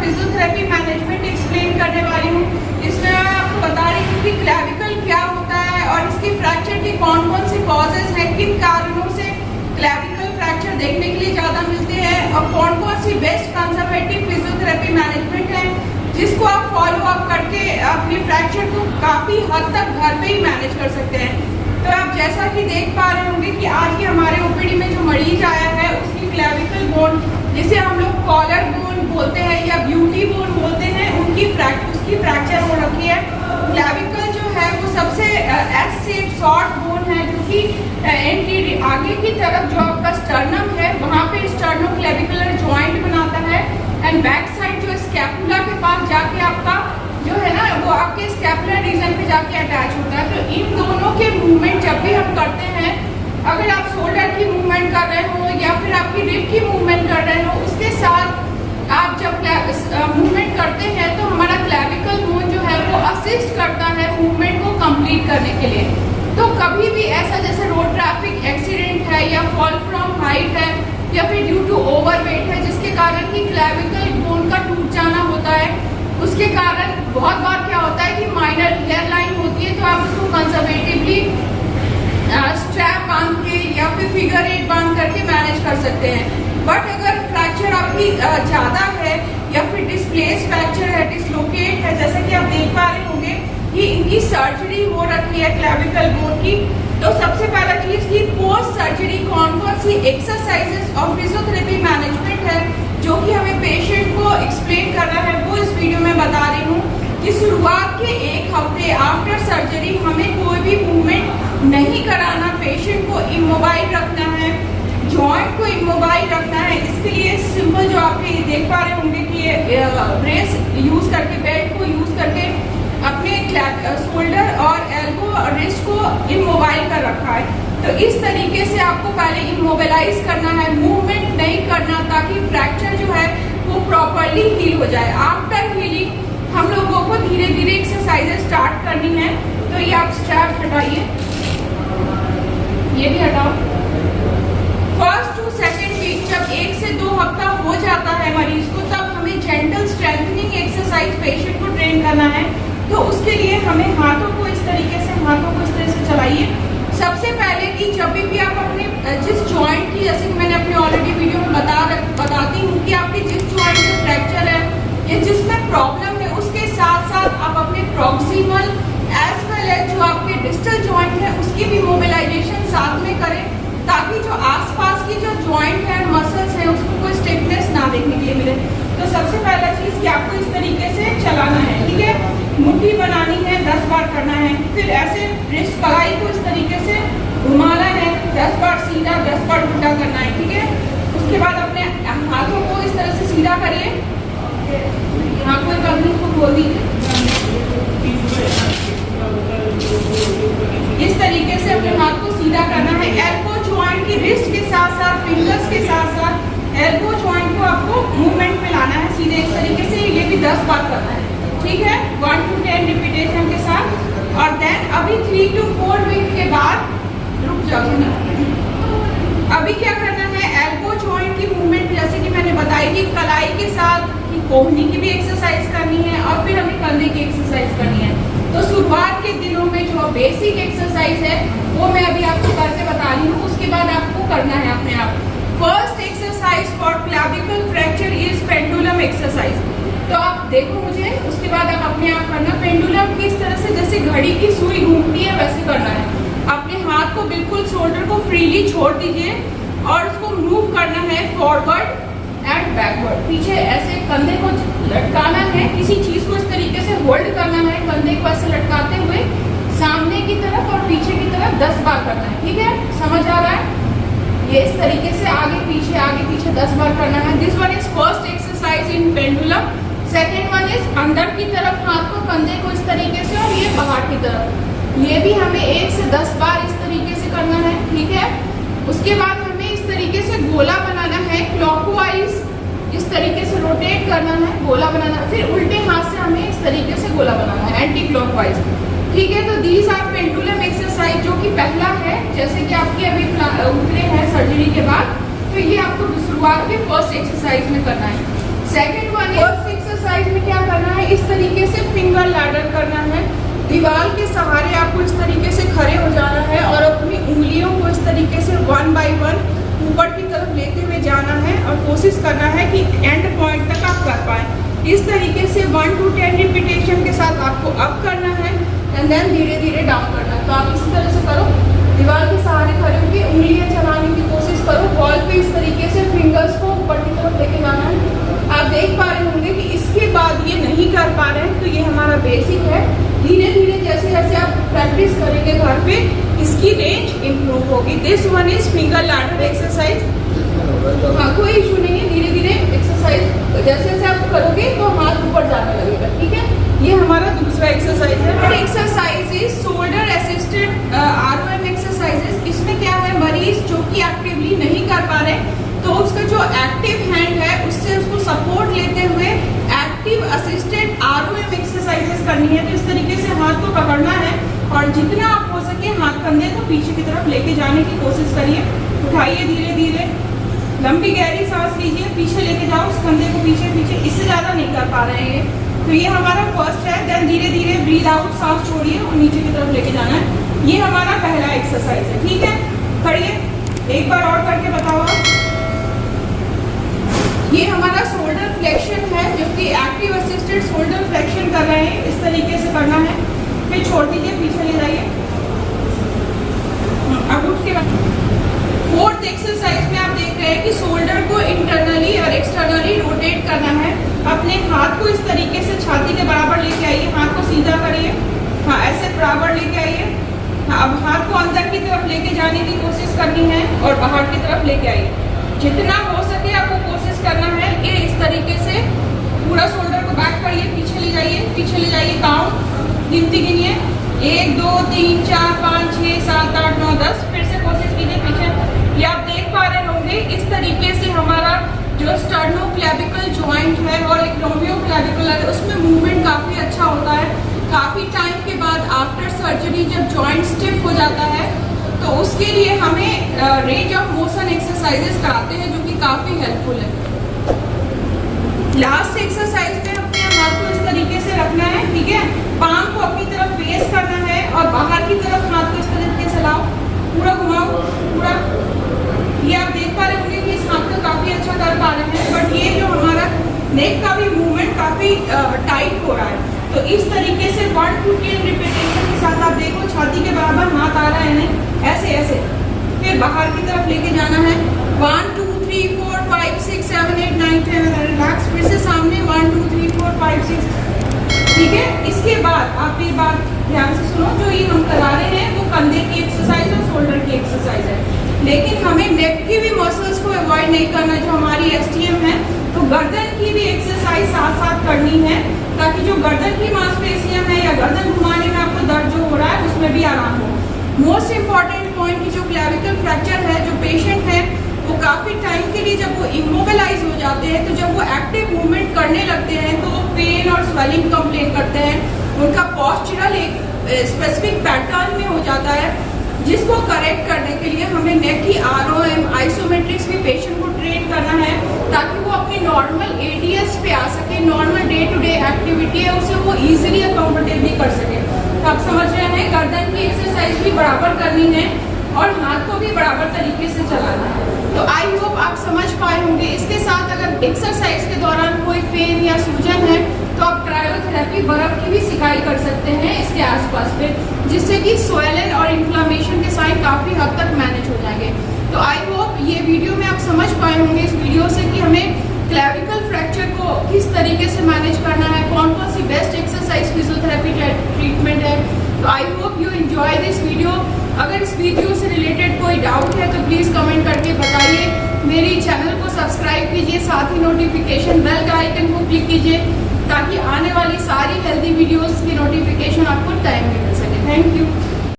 Physiotherapy management explain करने वाली हूँ। इसमें मैं आपको बता रही हूँ कि क्लेविकल क्या होता है और इसकी फ्रैक्चर की कौन कौन से कॉजेज हैं, किन कारणों से क्लेविकल फ्रैक्चर देखने के लिए ज़्यादा मिलते हैं और कौन कौन सी बेस्ट कंजर्वेटिव फिजियोथेरेपी मैनेजमेंट है जिसको आप फॉलो अप करके अपने फ्रैक्चर को काफ़ी हद तक घर पे ही मैनेज कर सकते हैं। तो आप जैसा कि देख पा रहे होंगे कि आज की हमारे ओपीडी में जो मरीज आया है उसकी क्लेविकल बोन, जिसे हम लोग कॉलर बोन बोलते हैं या ब्यूटी बोन बोलते हैं, उसकी फ्रैक्चर हो रखी है। क्लेविकल जो है वो सबसे एस शेप शॉर्ट बोन है जो कि एंटीरियर आगे की तरफ जो आपका स्टर्नम है वहाँ पे स्टर्नो क्लेविकुलर जॉइंट बनाता है एंड बैक साइड जो स्कैपुला के पास जाके आपका जो है ना वो आपके स्कैपुलर रीजन पे जाके अटैच होता है। तो इन दोनों के मूवमेंट जब भी हम करते हैं, अगर आप शोल्डर की मूवमेंट कर रहे हो या फिर आपकी रिब की मूवमेंट कर रहे हो, उसके साथ आप जब मूवमेंट करते हैं तो हमारा क्लेविकल बोन जो है वो असिस्ट करता है मूवमेंट को कंप्लीट करने के लिए। तो कभी भी ऐसा जैसे रोड ट्रैफिक एक्सीडेंट है या फॉल फ्रॉम हाइट है या फिर ड्यू टू ओवरवेट है जिसके कारण कि क्लेविकल बोन का टूट जाना होता है, उसके कारण बहुत बार क्या होता है कि माइनर हेयर लाइन होती है तो आप उसको कंजर्वेटिवली स्ट्रैप बांध के या फिर फिगर 8 बांध करके मैनेज कर सकते हैं। बट अगर फ्रैक्चर आपकी ज़्यादा है या फिर डिस्प्लेस फ्रैक्चर है, डिसलोकेट है, जैसा कि आप देख पा रहे होंगे कि इनकी सर्जरी हो रखी है क्लेविकल बोन की, तो सबसे पहला चीज़ कि पोस्ट सर्जरी कौन कौन सी एक्सरसाइजेस और फिजियोथेरेपी मैनेजमेंट है जो कि हमें पेशेंट को एक्सप्लेन करना है वो इस वीडियो में बता रही हूँ कि शुरुआत के 1 हफ्ते आफ्टर सर्जरी हमें कोई भी मूवमेंट नहीं कराना, पेशेंट को इमोबाइल रखना है, जॉइंट को इमोबाइल रखना है। इसके लिए सिंपल जो आप ये देख पा रहे होंगे कि ये ब्रेस यूज़ करके, बेल्ट को यूज़ करके अपने शोल्डर और एल्बो और रिस्ट को इमोबाइल कर रखा है। तो इस तरीके से आपको पहले इमोबिलाइज करना है, मूवमेंट नहीं करना, ताकि फ्रैक्चर जो है वो प्रॉपरली हील हो जाए। आफ्टर हीलिंग हम लोगों को धीरे धीरे एक्सरसाइजेस स्टार्ट करनी है। तो ये आप स्ट्रैप हटाइए, ये भी हटाओ। फर्स्ट टू सेकेंड वीक जब 1 से 2 हफ्ता हो जाता है मरीज को, तब हमें जेंटल स्ट्रेंथनिंग एक्सरसाइज पेशेंट को ट्रेन करना है। तो उसके लिए हमें हाथों को इस तरीके से चलाइए। सबसे पहले कि जब भी आप अपने जिस जॉइंट की, जैसे कि मैंने अपने ऑलरेडी वीडियो में बताती हूँ कि आपके जिस जॉइंट में फ्रैक्चर है या जिसमें प्रॉब्लम है, उसके साथ साथ आप अपने प्रॉक्सिमल एज वेल एज जो आपके डिस्टल जॉइंट है उसकी भी मोबिलाइजेशन साथ में करें, ताकि जो आसपास की जो जॉइंट है, मसल्स है, उसको कोई स्टिफनेस ना देखने के लिए मिले। तो सबसे पहला चीज़ कि आपको इस तरीके से चलाना है, ठीक है। मुट्ठी बनानी है, 10 बार करना है। फिर ऐसे रिस्ट कलाई को इस तरीके से घुमाना है, 10 बार सीधा, 10 बार उल्टा करना है, ठीक है। उसके बाद अपने हाथों को इस तरह से सीधा करिए, यहाँ कोई कंपनी को खोल दीजिए। इस तरीके से अपने हाथ को सीधा करना है। एल्बो जॉइंट की रिस्ट के साथ साथ, फिंगर्स के साथ साथ एल्बो जॉइंट को आपको मूवमेंट में लाना है सीधे इस तरीके से। ये भी 10 बार करना है, ठीक है, 1 to 10 रिपीटेशन के साथ। और देन अभी 3 to 4 वीक के बाद रुक जाओ ना, अभी क्या करना है, एल्बो जॉइंट की मूवमेंट जैसे कि मैंने बताई कि कलाई के साथ कि कोहनी की भी एक्सरसाइज करनी है और फिर हमें कंधे की एक्सरसाइज करनी है। तो शुरुआत के दिनों में जो बेसिक एक्सरसाइज है वो मैं अभी आपको करके बता रही हूँ, उसके बाद आपको करना है अपने आप। First exercise for clavicle fracture is pendulum exercise. तो आप देखो मुझे, उसके बाद आप अपने आप करना। पेंडुलम किस तरह से, जैसे घड़ी की सुई घूमती है वैसे करना है। अपने हाथ को बिल्कुल शोल्डर को फ्रीली छोड़ दीजिए और उसको मूव करना है फॉरवर्ड एंड बैकवर्ड। पीछे ऐसे कंधे को लटकाना है, किसी चीज को इस तरीके से होल्ड करना है, कंधे को ऐसे लटकाते हुए सामने की तरफ और पीछे की तरफ 10 बार करना है, ठीक है, समझ आ रहा है। ये इस तरीके से आगे पीछे 10 बार करना है। This one is first exercise in pendulum. Second one is अंदर की तरफ हाथ को, कंधे को इस तरीके से और ये बाहर की तरफ। ये भी हमें 1 से 10 बार इस तरीके से करना है, ठीक है। उसके बाद हमें इस तरीके से गोला बनाना है, क्लॉकवाइज इस तरीके से रोटेट करना है, गोला बनाना है। फिर उल्टे हाथ से हमें इस तरीके से गोला बनाना है, एंटी क्लॉकवाइज, ठीक है। तो दीज आर पेंडुलम एक्सरसाइज, जो कि पहला है, जैसे कि आपके अभी उतरे हैं सर्जरी के बाद, तो ये आपको शुरुआत में फर्स्ट एक्सरसाइज में करना है। सेकेंड वन फर्स्ट एक्सरसाइज में क्या करना है, इस तरीके से फिंगर लैडर करना है। दीवार के सहारे आपको इस तरीके से खड़े हो जाना है और अपनी उंगलियों को इस तरीके से 1 बाय 1 ऊपर की तरफ लेते हुए जाना है और कोशिश करना है कि एंड पॉइंट तक आप कर पाए। इस तरीके से 1 to 10 रिपीटेशन के साथ आपको अप करना है एंड देन धीरे धीरे डाउन करना है। तो आप इसी तरह से करो, दीवार के सहारे खड़े होकर उंगलियां चलाने की कोशिश करो, वॉल पे इस तरीके से फिंगर्स को ऊपर की तरफ लेके जाना है। आप देख पा रहे होंगे कि इसके बाद ये नहीं कर पा रहे हैं, तो ये हमारा बेसिक है। धीरे धीरे जैसे जैसे आप प्रैक्टिस करेंगे घर पे, इसकी रेंज इंप्रूव होगी। This one is finger ladder exercise. हाँ, कोई इशू नहीं है, धीरे धीरे एक्सरसाइज जैसे जैसे आप करोगे तो हाथ ऊपर जाने लगेगा, ठीक है। ये हमारा दूसरा एक्सरसाइज है। और exercise is shoulder assisted ROM exercises. इसमें क्या है, मरीज जो कि एक्टिवली नहीं कर पा रहे तो उसका जो एक्टिव हैंड है उससे उसको सपोर्ट लेते हुए एक्टिव असिस्टेड ROM एक्सरसाइजेस करनी है। तो इस तरीके से हाथ को पकड़ना है और जितना आप हो सके हाथ कंधे को पीछे की तरफ लेके जाने की कोशिश करिए। उठाइए धीरे धीरे, लंबी गहरी सांस लीजिए, पीछे लेके जाओ उस कंधे को पीछे पीछे, इससे ज़्यादा नहीं कर पा रहे हैं ये। तो ये हमारा फर्स्ट है। देन धीरे धीरे ब्रीद आउट, सांस छोड़िए और नीचे की तरफ लेके जाना है। ये हमारा पहला एक्सरसाइज है, ठीक है। खड़िए, एक बार और करके बताओ आप। ये हमारा शोल्डर फ्लेक्शन है, जो कि एक्टिव असिस्टेड शोल्डर फ्लेक्शन कर रहे हैं। इस तरीके से करना है, फिर छोड़ दीजिए, पीछे ले जाइए। अब उठ के फोर्थ एक्सरसाइज में आप देख रहे हैं कि शोल्डर को इंटरनली और एक्सटर्नली रोटेट करना है। अपने हाथ को इस तरीके से छाती के बराबर लेके आइए, हाथ को सीधा करिए, हाँ ऐसे बराबर लेके आइए। हाँ, अब हाथ को अंदर की तरफ लेके जाने की कोशिश करनी है और बाहर की तरफ लेके आइए। जितना हो सके आपको कोशिश करना है ये इस तरीके से पूरा शोल्डर को बैक करिए, पीछे ले जाइए, पीछे ले जाइए। काउंट गिनती गिनिए, 1 2 3 4 5 6 7 8 9 10। फिर से कोशिश कीजिए पीछे। ये आप देख पा रहे होंगे, इस तरीके से हमारा जो स्टर्नोक्लेविकल जॉइंट है और एक्रोमियोक्लेविकल है उसमें मूवमेंट काफ़ी अच्छा होता है। काफ़ी टाइम के बाद आफ्टर सर्जरी जब जॉइंट स्टिफ हो जाता है तो उसके लिए हमें रेंज ऑफ मोशन एक्सरसाइजेस कराते हैं, जो कि काफ़ी हेल्पफुल है। लास्ट एक्सरसाइज में अपने हाथ को इस तरीके से रखना है, ठीक है। पाम को अपनी तरफ फेस करना है और बाहर की तरफ हाथ को इस तरीके से लाओ, पूरा घुमाओ, पूरा। ये आप देख पा रहे होंगे कि इस हाथ को काफ़ी अच्छा कर पा रहे हैं, बट ये जो हमारा नेक का भी मूवमेंट काफ़ी टाइट हो रहा है। तो इस तरीके से 1 to 10 रिपीटेशन के साथ आप देखो, छाती के बराबर हाथ आ रहा है नहीं, ऐसे ऐसे। फिर बाहर की तरफ लेके जाना है। 1 2 3 4 5 6 7 8 9 10 रिलैक्स। फिर से सामने 1 2 3 4 5 6, ठीक है। इसके बाद आप ये बात ध्यान से सुनो, जो ये हम करा रहे हैं वो कंधे की एक्सरसाइज और शोल्डर की एक्सरसाइज है, लेकिन हमें नेक की भी मसल्स को अवॉइड नहीं करना, जो हमारी STM है। तो गर्दन की भी एक्सरसाइज साथ साथ करनी है, ताकि जो गर्दन की मांसपेशियां हैं या गर्दन घुमाने में आपको दर्द जो हो रहा है उसमें भी आराम हो। मोस्ट इम्पॉर्टेंट पॉइंट की जो क्लैविकल फ्रैक्चर है, जो पेशेंट है वो काफ़ी टाइम के लिए जब वो इमोबिलाइज हो जाते हैं, तो जब वो एक्टिव मूवमेंट करने लगते हैं तो वो पेन और स्वेलिंग कंप्लेन करते हैं। उनका पॉस्चरल एक स्पेसिफिक पैटर्न में हो जाता है, जिसको करेक्ट करने के लिए हमें नेक की ROM आइसोमेट्रिक्स भी पेशेंट को ट्रेन करना है, ताकि वो अपनी नॉर्मल ADS पे आ सके। Normal day to day activity है उसे वो ईजिली और कंफर्टेबली कर सके। तो आप समझ रहे हैं, गर्दन की एक्सरसाइज भी बराबर करनी है और हाथ को भी बराबर तरीके से चलाना है। तो आई होप आप समझ पाए होंगे। इसके साथ अगर एक्सरसाइज के दौरान कोई पेन या सूजन है तो आप क्रायोथेरेपी, बर्फ की भी सिकाई कर सकते हैं इसके आसपास पे, जिससे कि स्वेलन और इन्फ्लामेशन के साइन काफ़ी हद तक मैनेज हो जाएंगे। तो आई होप ये वीडियो में आप समझ पाए होंगे इस वीडियो से कि हमें क्लैविकल फ्रैक्चर को किस तरीके से मैनेज करना है, कौन कौन सी बेस्ट एक्सरसाइज फिजियोथेरेपी ट्रीटमेंट है। तो I hope you enjoy this video. अगर इस वीडियो से रिलेटेड कोई डाउट है तो प्लीज़ कमेंट करके बताइए। मेरी चैनल को सब्सक्राइब कीजिए, साथ ही नोटिफिकेशन बेल का आइकन को क्लिक कीजिए, ताकि आने वाली सारी हेल्दी वीडियोस की नोटिफिकेशन आपको टाइम में मिल सके। Thank you.